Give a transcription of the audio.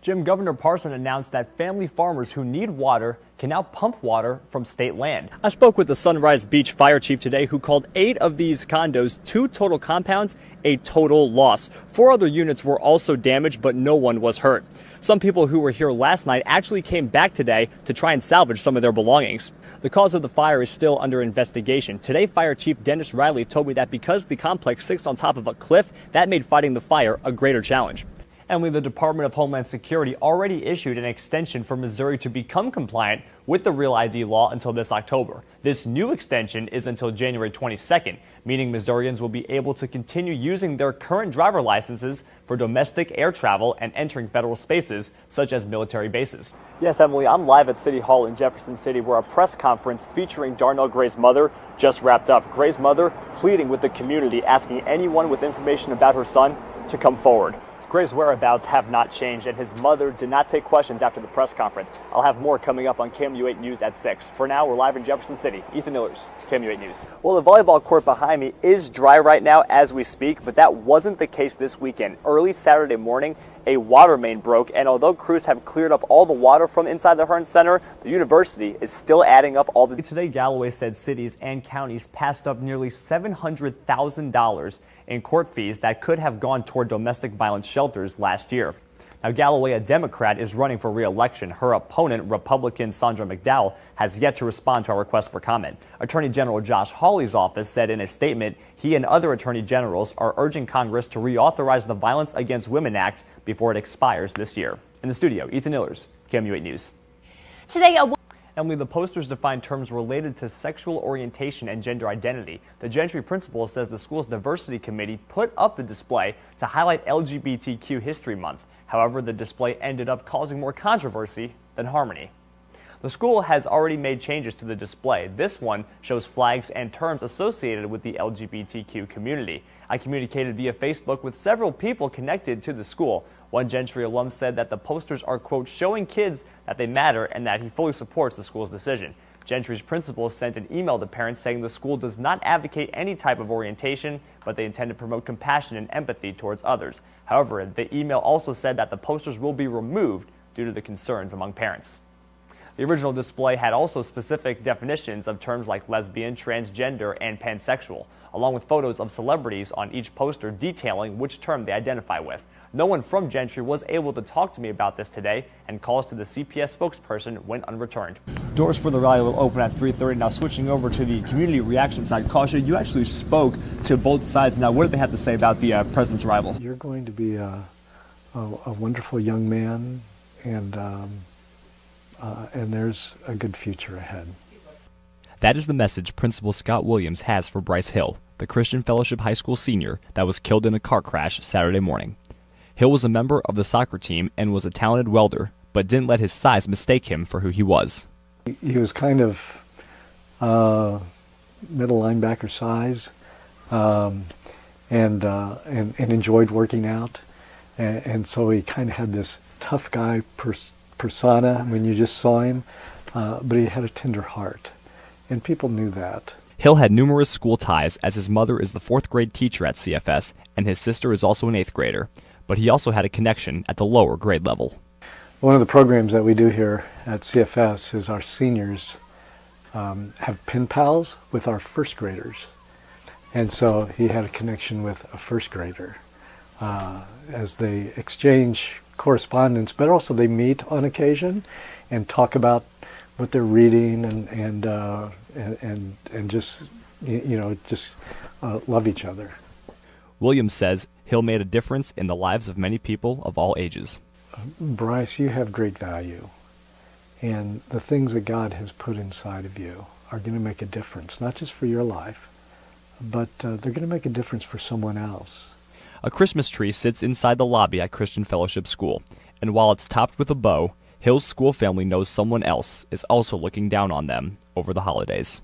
Jim, Governor Parson announced that family farmers who need water can now pump water from state land. I spoke with the Sunrise Beach fire chief today, who called 8 of these condos, 2 total compounds, a total loss. 4 other units were also damaged, but no one was hurt. Some people who were here last night actually came back today to try and salvage some of their belongings. The cause of the fire is still under investigation. Today, Fire Chief Dennis Riley told me that because the complex sits on top of a cliff, that made fighting the fire a greater challenge. Emily, the Department of Homeland Security already issued an extension for Missouri to become compliant with the Real ID law until this October. This new extension is until January 22nd, meaning Missourians will be able to continue using their current driver licenses for domestic air travel and entering federal spaces such as military bases. Yes, Emily, I'm live at City Hall in Jefferson City, where a press conference featuring Darnell Gray's mother just wrapped up. Gray's mother pleading with the community, asking anyone with information about her son to come forward. Gray's whereabouts have not changed, and his mother did not take questions after the press conference. I'll have more coming up on KOMU 8 News at 6. For now, we're live in Jefferson City. Ethan Illers, KOMU 8 News. Well, the volleyball court behind me is dry right now as we speak, but that wasn't the case this weekend. Early Saturday morning, a water main broke, and although crews have cleared up all the water from inside the Hearn Center, the university is still adding up all the... Today, Galloway said cities and counties passed up nearly $700,000 in court fees that could have gone toward domestic violence shelters last year. Now, Galloway, a Democrat, is running for re-election. Her opponent, Republican Sandra McDowell, has yet to respond to our request for comment. Attorney General Josh Hawley's office said in a statement he and other attorney generals are urging Congress to reauthorize the Violence Against Women Act before it expires this year. In the studio, Ethan Illers, KOMU 8 News. Today, Emily, the posters define terms related to sexual orientation and gender identity. The Gentry principal says the school's diversity committee put up the display to highlight LGBTQ History Month. However, the display ended up causing more controversy than harmony. The school has already made changes to the display. This one shows flags and terms associated with the LGBTQ community. I communicated via Facebook with several people connected to the school. One Gentry alum said that the posters are, quote, showing kids that they matter and that he fully supports the school's decision. Gentry's principal sent an email to parents saying the school does not advocate any type of orientation, but they intend to promote compassion and empathy towards others. However, the email also said that the posters will be removed due to the concerns among parents. The original display had also specific definitions of terms like lesbian, transgender, and pansexual, along with photos of celebrities on each poster detailing which term they identify with. No one from Gentry was able to talk to me about this today, and calls to the CPS spokesperson went unreturned. Doors for the rally will open at 3:30. Now, switching over to the community reaction side, Kasha, you actually spoke to both sides. Now, what do they have to say about the president's arrival? You're going to be a wonderful young man, and there's a good future ahead. That is the message Principal Scott Williams has for Bryce Hill, the Christian Fellowship High School senior that was killed in a car crash Saturday morning. Hill was a member of the soccer team and was a talented welder, but didn't let his size mistake him for who he was. He was kind of middle linebacker size, and enjoyed working out, and so he kind of had this tough guy persona when you just saw him, but he had a tender heart, and people knew that. Hill had numerous school ties, as his mother is the 4th grade teacher at CFS, and his sister is also an 8th grader. But he also had a connection at the lower grade level. One of the programs that we do here at CFS is our seniors have pen pals with our 1st graders. And so he had a connection with a 1st grader as they exchange correspondence, but also they meet on occasion and talk about what they're reading and just, you know, just love each other. Williams says Hill made a difference in the lives of many people of all ages. Bryce, you have great value, and the things that God has put inside of you are going to make a difference, not just for your life, but they're going to make a difference for someone else. A Christmas tree sits inside the lobby at Christian Fellowship School, and while it's topped with a bow, Hill's school family knows someone else is also looking down on them over the holidays.